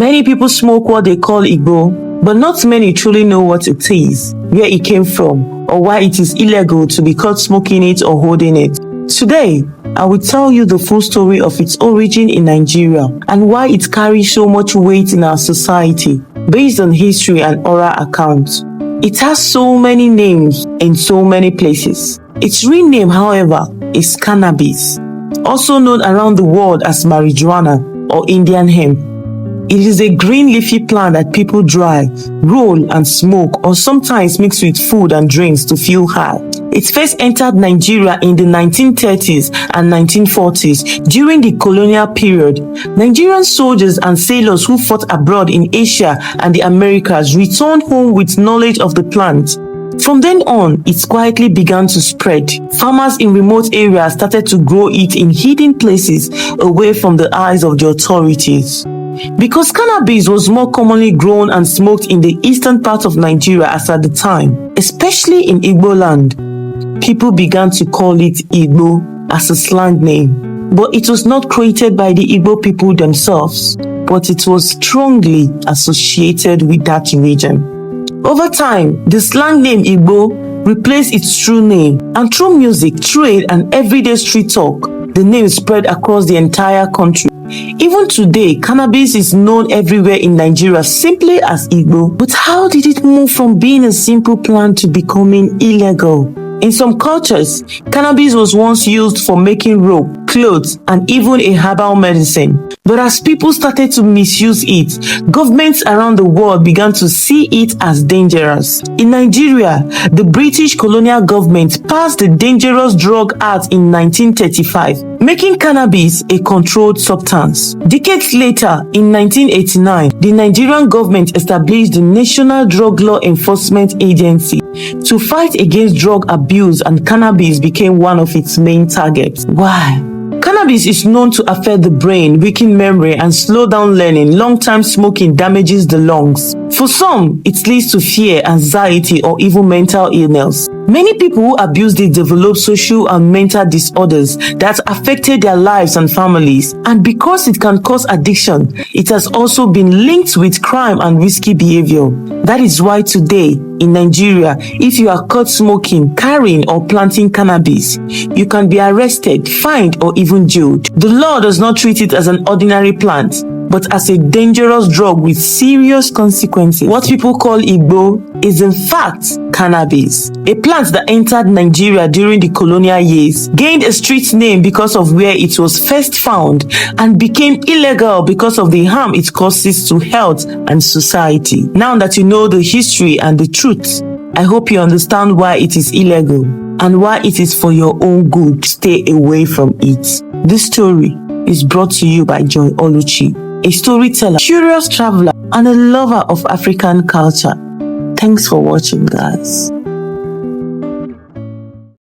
Many people smoke what they call Igbo, but not many truly know what it is, where it came from, or why it is illegal to be caught smoking it or holding it. Today, I will tell you the full story of its origin in Nigeria and why it carries so much weight in our society, based on history and oral accounts. It has so many names in so many places. Its real name, however, is cannabis, also known around the world as marijuana or Indian hemp. It is a green leafy plant that people dry, roll and smoke, or sometimes mix with food and drinks to feel high. It first entered Nigeria in the 1930s and 1940s during the colonial period. Nigerian soldiers and sailors who fought abroad in Asia and the Americas returned home with knowledge of the plant. From then on, it quietly began to spread. Farmers in remote areas started to grow it in hidden places away from the eyes of the authorities. Because cannabis was more commonly grown and smoked in the eastern part of Nigeria as at the time, especially in Igbo land, people began to call it Igbo as a slang name. But it was not created by the Igbo people themselves, but it was strongly associated with that region. Over time, the slang name Igbo replaced its true name, and through music, trade, and everyday street talk, the name spread across the entire country. Even today, cannabis is known everywhere in Nigeria simply as Igbo. But how did it move from being a simple plant to becoming illegal? In some cultures, cannabis was once used for making rope, clothes, and even a herbal medicine. But as people started to misuse it, governments around the world began to see it as dangerous. In Nigeria, the British colonial government passed the Dangerous Drug Act in 1935, making cannabis a controlled substance. Decades later, in 1989, the Nigerian government established the National Drug Law Enforcement Agency to fight against drug abuse, and cannabis became one of its main targets. Why? Cannabis is known to affect the brain, weaken memory, and slow down learning. Long-time smoking damages the lungs. For some, it leads to fear, anxiety, or even mental illness. Many people who abused it developed social and mental disorders that affected their lives and families. And because it can cause addiction, it has also been linked with crime and risky behavior. That is why today, in Nigeria, if you are caught smoking, carrying, or planting cannabis, you can be arrested, fined, or even jailed. The law does not treat it as an ordinary plant, but as a dangerous drug with serious consequences. What people call Igbo is in fact cannabis, a plant that entered Nigeria during the colonial years, gained a street name because of where it was first found, and became illegal because of the harm it causes to health and society. Now that you know the history and the truth, I hope you understand why it is illegal and why it is for your own good. Stay away from it. This story is brought to you by Joy Oluchi, a storyteller, curious traveler, and a lover of African culture. Thanks for watching, guys.